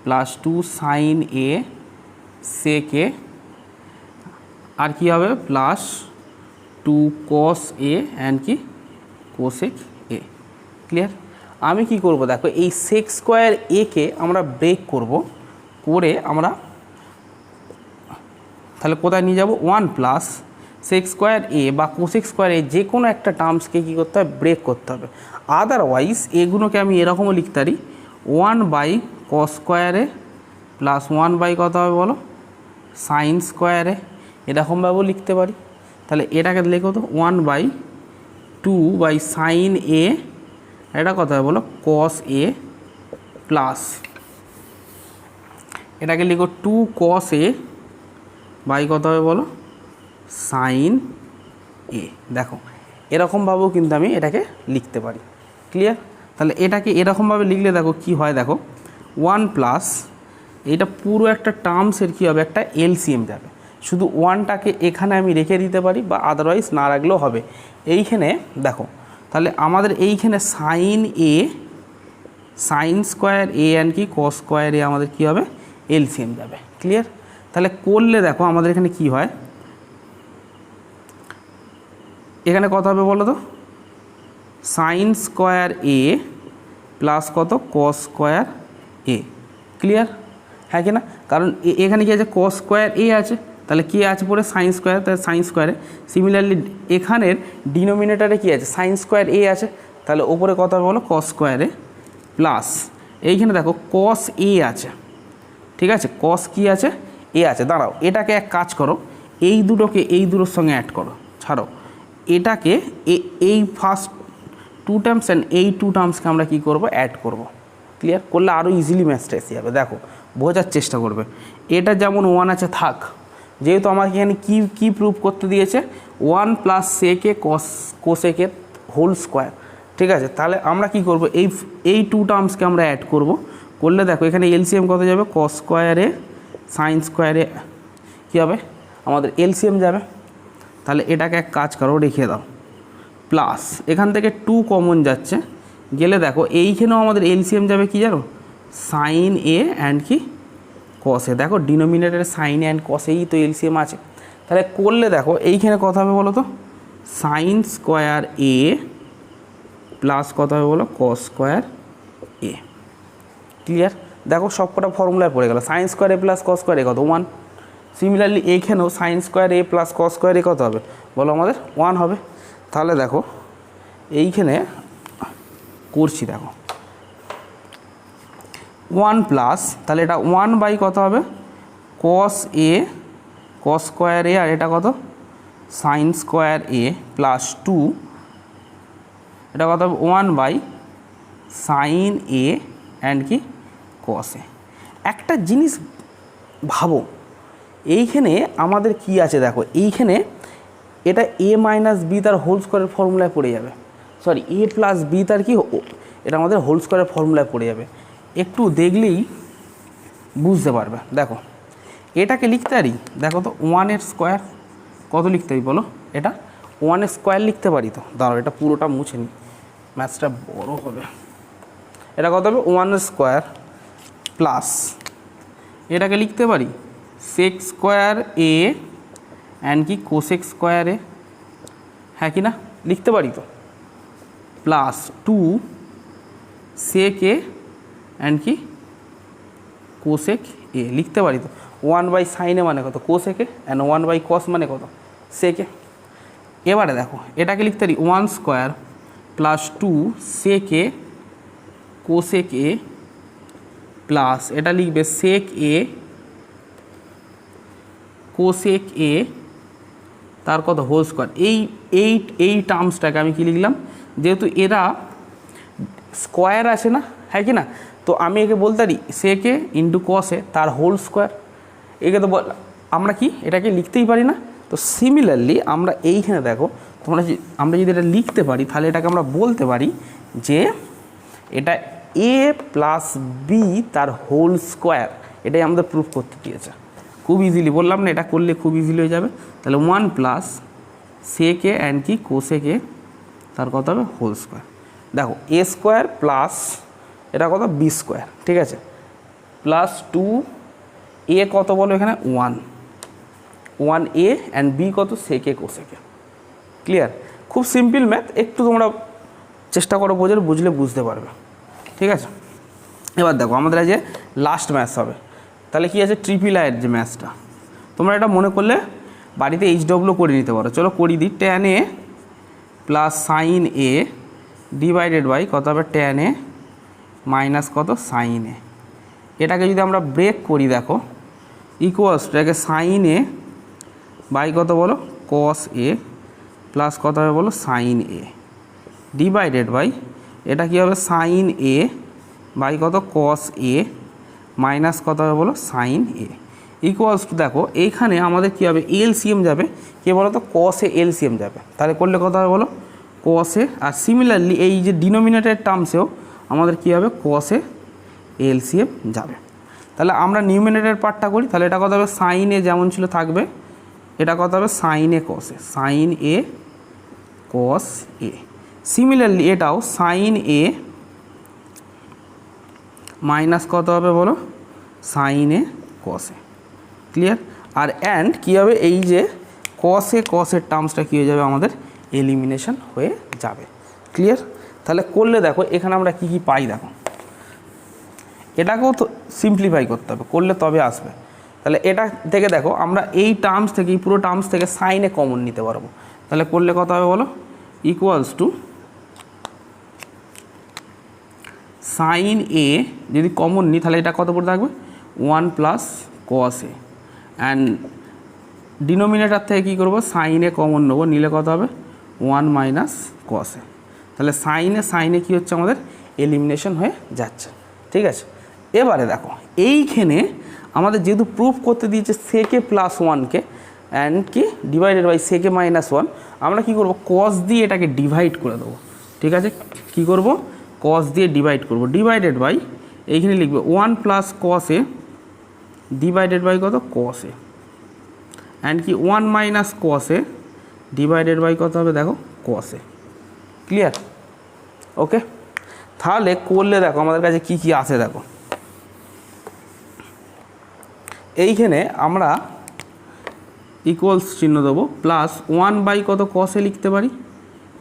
প্লাস 2 সাইন এ সেক এ, আর কি হবে, প্লাস 2 কস এ অ্যান্ড কি, কোসেক এ। ক্লিয়ার? আমি কি করব, দেখো এই সেক স্কোয়ার এ কে আমরা ব্রেক করব, করে আমরা তাহলে কোথায় নিয়ে যাব, 1 প্লাস সেক স্কোয়ার এ বা কোসেক স্কোয়ার এ যে কোনো একটা টার্মসকে কী করতে হবে, ব্রেক করতে হবে। আদারওয়াইজ এগুলোকে আমি এরকমও লিখতে পারি, 1 বাই কস স্কোয়ারে প্লাস 1 বাই কত হবে বলো, সাইন স্কোয়ারে, এরকমভাবেও লিখতে পারি। তাহলে এটাকে লেখো তো 1 বাই 2 বাই সাইন এ, এটা কত হবে বলো, কস এ, প্লাস এটাকে লিখো 2 কস এ বাই কত হবে বলো, সাইন এ। দেখো এরকমভাবেও কিন্তু আমি এটাকে লিখতে পারি। ক্লিয়ার? তাহলে এটাকে এরকমভাবে লিখলে দেখো কি হয়, দেখো 1 প্লাস এটা পুরো একটা টার্মসের কী হবে, একটা এলসিএম যাবে। শুধু 1টাকে এখানে আমি রেখে দিতে পারি বা আদারওয়াইজ না রাখলেও হবে। এইখানে দেখো তাহলে আমাদের এইখানে sine a, sine square a and কি কস স্কোয়ার এ আমাদের কী হবে, এলসিএম যাবে। ক্লিয়ার? তাহলে করলে দেখো আমাদের এখানে কি হয়, এখানে কত হবে বলো তো, সাইন স্কোয়ার এ প্লাস কত কস স্কোয়ার এ। ক্লিয়ার? হ্যাঁ কি না? কারণ এখানে কি আছে, কস স্কোয়ার এ আছে, তাহলে কি আছে পরে সাইন স্কোয়ার, তাহলে সাইন স্কোয়ারে। সিমিলারলি এখানের ডিনোমিনেটারে কি আছে, সাইন স্কোয়ার এ আছে, তাহলে ওপরে কত হবে বলো, কস স্কোয়ারে প্লাস এইখানে দেখো কস এ আছে। ঠিক আছে, কস কি আছে, এ আছে। দাঁড়াও, এটাকে এক কাজ করো, এই দুটোকে এই দুটোর সঙ্গে অ্যাড করো, ছাড়ো এটাকে, এই ফার্স্ট 2 টার্মস অ্যান্ড এই 2 টার্মসকে আমরা কী করবো, অ্যাড করব। ক্লিয়ার? করলে আরও ইজিলি ম্যাথটা এসে যাবে। দেখো বোঝার চেষ্টা করবে, এটা যেমন 1 আছে থাক, যেহেতু আমাকে এখানে কী প্রুভ করতে দিয়েছে, 1 প্লাস সেকে কোসেকের হোল স্কোয়ার। ঠিক আছে, তাহলে আমরা কি করব, এই 2 টার্মসকে আমরা অ্যাড করব। করলে দেখো এখানে এলসিএম কত যাবে, কস স্কোয়ারে সাইন স্কোয়ারে কী হবে, আমাদের এলসিএম যাবে। তাহলে এটাকে এক কাজ করো, রেখে দাও, প্লাস এখান থেকে 2 কমন যাচ্ছে, গেলে দেখো এইখানেও আমাদের এলসিএম যাবে কি জানো, সাইন এ অ্যান্ড কি কস এ। দেখো ডিনোমিনেটারে সাইন অ্যান্ড কস এই তো এলসিএম আছে। তাহলে করলে দেখো এইখানে কত হবে বলো তো, সাইন স্কোয়ার এ প্লাস কত হবে বলো, কস স্কোয়ার এ। ক্লিয়ার? দেখো সবকটা ফর্মুলায় পড়ে গেল, সাইন স্কোয়ার এ প্লাস কস স্কোয়ার এ কত, 1। সিমিলারলি এইখানেও সাইন স্কোয়ার এ প্লাস কস স্কোয়ার এ কত হবে বলো, আমাদের 1 হবে। তাহলে দেখো এইখানে করছি, দেখো 1 প্লাস, তাহলে এটা 1 বাই কত হবে, কস এ কস স্কোয়ার এ, আর এটা কত সাইন স্কোয়ার এ প্লাস 2, এটা কত হবে 1 বাই সাইন এ অ্যান্ড কি কস এ। একটা জিনিস ভাবো, এইখানে আমাদের কি আছে দেখো, এইখানে এটা এ মাইনাস বি তার হোল স্কোয়ারের ফর্মুলায় পড়ে যাবে, সরি এ প্লাস বি তার কি, এটা আমাদের হোল স্কোয়ারের ফর্মুলায় পড়ে যাবে। একটু দেখলেই বুঝতে পারবে। দেখো এটাকে লিখতে পারি, দেখো তো 1 স্কোয়ার কত লিখতে পারি বলো, এটা 1 স্কোয়ার লিখতে পারি তো। দাঁড়াও এটা পুরোটা মুছে নিই, ম্যাথসটা বড় হবে। এটা কত হবে 1 স্কোয়ার প্লাস এটাকে লিখতে পারি সেক স্কোয়ার এ অ্যান্ড কি কোসেক স্কোয়ার এ, হ্যাঁ কি না, লিখতে পারি তো, প্লাস 2 সেক এ অ্যান্ড কি কোসেক এ, লিখতে পারি তো। 1 বাই সাইন এ মানে কত, cosec a, and 1 by cos মানে কত, সেক এ। এবারে দেখো এটাকে লিখতে পারি 1 square plus 2 sec a cosec a plus এটা লিখবে সেক এ কোসেক এ তার কত হোল স্কোয়ার। এই টার্মসটাকে আমি কি লিখলাম, যেহেতু এরা স্কোয়ার আছে না, হ্যাঁ কি না, তো আমি একে বলতে পারি সেক এ ইন্টু কস এ তার হোল স্কোয়ার। একে তো আমরা কি এটাকে লিখতেই পারি না। তো সিমিলারলি আমরা এইখানে দেখো আমরা যদি এটা লিখতে পারি, তাহলে এটাকে আমরা বলতে পারি যে এটা এ প্লাস বি তার হোল স্কোয়ার। এটাই আমাদের প্রুফ করতে দিয়েছে। খুব ইজিলি বললাম না, এটা করলে খুব ইজিলি হয়ে যাবে। তাহলে 1 প্লাস সেক এ অ্যান্ড কি কোসেক এ তার কত হবে হোল স্কোয়ার। দেখো এ স্কোয়ার প্লাস এটা কত বি স্কোয়ার, ঠিক আছে, প্লাস 2 এ কত বলো এখানে 1 এ অ্যান্ড বি কত সেক এ কোসেক এ। ক্লিয়ার? খুব সিম্পল ম্যাথ, একটু তোমরা চেষ্টা করো বোঝার, বুঝলে বুঝতে পারবে। ঠিক আছে, এবার দেখো আমাদের যে লাস্ট ম্যাথস হবে, তাহলে কি আছে ট্রিপল আইয়ের যে ম্যাথসটা, তোমরা এটা মনে করলে বাড়িতে এইচডব্লিউ করে নিতে পারো। চলো করি দিই, tan a plus sine a divided by কত হবে ট্যান এ মাইনাস কত সাইন এ। এটাকে যদি আমরা ব্রেক করি দেখো ইকুয়ালস এটাকে সাইন এ বাই কত বলো কস এ প্লাস কত হবে বলো সাইন এ ডিভাইডেড বাই এটা কী হবে সাইন এ বাই কত কস এ মাইনাস কত হবে বলো সাইন এ ইকুয়ালস টু দেখো এইখানে আমাদের কী হবে এলসিএম যাবে, কে বলো তো কস এ এলসিএম যাবে। তাহলে করলে কত হবে বলো কসে, আর সিমিলারলি এই যে ডিনোমিনেটর টার্মসেও আমাদের কী হবে, কসে এলসিএম যাবে। তাহলে আমরা নিউমিনেটর পার্টটা করি, তাহলে এটা কত হবে, সাইন এ যেমন ছিল থাকবে, এটা কত হবে সাইন এ কসে, sine A cos A. Similarly এটাও সাইন এ মাইনাস কত হবে বলো, সাইন এ কসে। ক্লিয়ার? আর অ্যান্ড কী হবে, এই যে কসের টার্মসটা কী হয়ে যাবে আমাদের, এলিমিনেশন হয়ে যাবে। ক্লিয়ার? তাহলে করলে দেখো এখানে আমরা কি কি পাই, দেখো এটাকেও তো সিম্পলিফাই করতে হবে, করলে তবে আসবে। তাহলে এটা থেকে দেখো আমরা এই টার্মস থেকে, এই পুরো টার্মস থেকে সাইনে কমন নিতে পারবো। তাহলে করলে কত হবে বলো, ইকুয়ালস টু সাইন এ যদি কমন নিই তাহলে এটা কত পড়ে থাকবে, 1 plus cos a, and denominator থেকে কী করবো, সাইনে কমন নেবো, নিলে কত হবে 1 মাইনাস কস এ। তাহলে সাইনে কী হচ্ছে আমাদের, এলিমিনেশন হয়ে যাচ্ছে। ঠিক আছে? এবারে দেখো এইখানে আমাদের যেহেতু প্রুফ করতে দিয়েছে সেকে প্লাস ওয়ানকে অ্যান্ড কি ডিভাইডেড বাই সেকে মাইনাস ওয়ান, আমরা কী করবো, কস দিয়ে এটাকে ডিভাইড করে দেবো। ঠিক আছে? কী করব, কস দিয়ে ডিভাইড করব, ডিভাইডেড বাই এইখানে লিখবে 1 plus cos a divided by কত, কস এ, অ্যান্ড কি 1 minus cos a divided by কত হবে দেখো, কস এ। ক্লিয়ার? ওকে, তাহলে করলে দেখো আমাদের কাছে কি কি আছে, দেখো এইখানে আমরা ইকুয়ালস চিহ্ন দেবো, প্লাস 1 বাই কত কসে লিখতে পারি,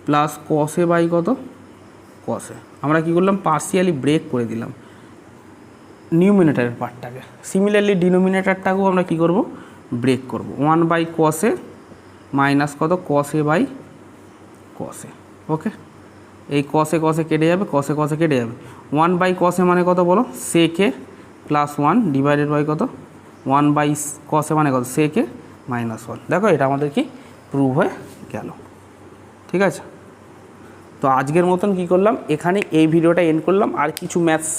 প্লাস কসে বাই কত কসে। আমরা কি করলাম, পার্সিয়ালি ব্রেক করে দিলাম নিউমিনেটরের পার্টটাকে। সিমিলারলি ডিনোমিনেটরটাকেও আমরা কি করব, ব্রেক করব। 1 বাই কসে মাইনাস কত, কসে বাই কসে। ওকে, এই কসে কসে কেটে যাবে, কসে কসে কেটে যাবে। 1 বাই কসে মানে কত বলো, সেকে প্লাস 1 ডিভাইডেড বাই কত, 1 বাই কসে মানে কত, সেকে মাইনাস 1। দেখো এটা আমাদের কি প্রুভ হয়ে গেল। ঠিক আছে? তো আজকের মতন কি করলাম, এখানে এই ভিডিওটা এন্ড করলাম। আর কিছু ম্যাথস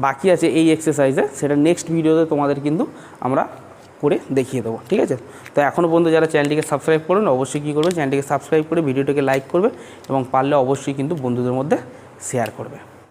বাকি আছে এই এক্সারসাইজে, সেটা নেক্সট ভিডিওতে তোমাদের কিন্তু আমরা করে দেখিয়ে দেবো। ঠিক আছে? তো এখনও পর্যন্ত যারা চ্যানেলটিকে সাবস্ক্রাইব করুন, অবশ্যই কী করবে, চ্যানেলটিকে সাবস্ক্রাইব করে ভিডিওটিকে লাইক করবে এবং পারলে অবশ্যই কিন্তু বন্ধুদের মধ্যে শেয়ার করবে।